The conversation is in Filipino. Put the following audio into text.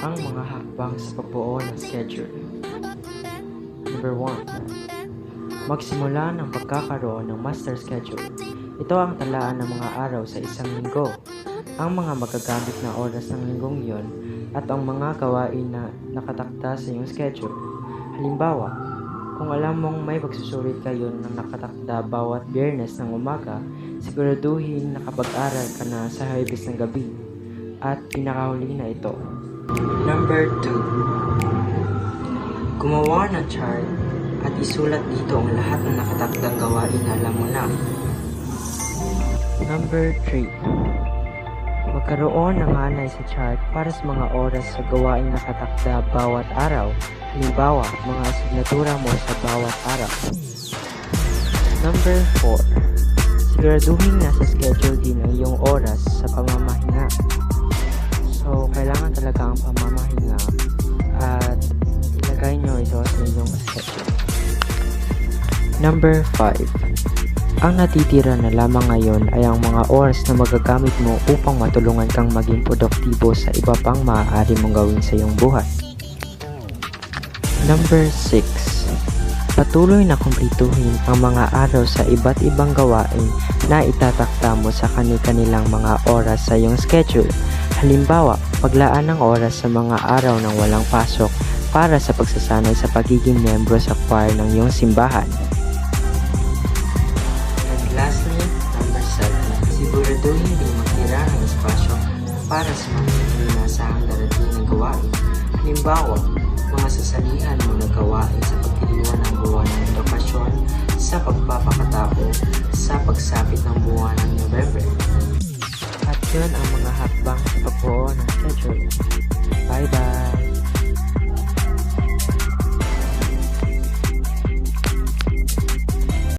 Ang mga hakbang sa pagbuo ng schedule. Number 1. Magsimula ng pagkakaroon ng master schedule. Ito ang talaan ng mga araw sa isang linggo, ang mga magagamit na oras ng linggong iyon, at ang mga gawain na nakatakda sa iyong schedule. Halimbawa, kung alam mong may pagsusulit kayo ng nakatakda bawat Biyernes ng umaga, siguraduhin nakapag-aral ka na sa Huwebes ng gabi. At pinakahuli na ito. Number 2. Gumawa ng chart at isulat dito ang lahat ng nakatakdang gawain na alam mo na. Number 3. Magkaroon ng hanay sa chart para sa mga oras sa gawain nakatakda bawat araw. Halimbawa, mga asignatura mo sa bawat araw. Number 4. Siguraduhin na sa schedule din ang iyong oras sa pamamahinga. So, kailangan talaga ang pamamahinga at ilagay nyo ito sa inyong schedule. Number 5. Ang natitira na lamang ngayon ay ang mga oras na magagamit mo upang matulungan kang maging produktibo sa iba pang maaari mong gawin sa iyong buhay. Number 6. Patuloy na kumplituhin ang mga araw sa iba't ibang gawain na itatakda mo sa kani-kanilang mga oras sa iyong schedule. Halimbawa, paglaan ng oras sa mga araw ng walang pasok para sa pagsasanay sa pagiging miyembro sa choir ng iyong simbahan. And lastly, number 7. Siguraduhin din magtira ng espasyo para sa mga hindi inaasahang darating na gawain. Halimbawa, mga sasalihan mo na gawain sa pagdiriwang ng buwan ng edukasyon, sa pagpapakatao, sa pagsapit ng buwan ng November. At yun ang mga hakbang sa pagbuo ng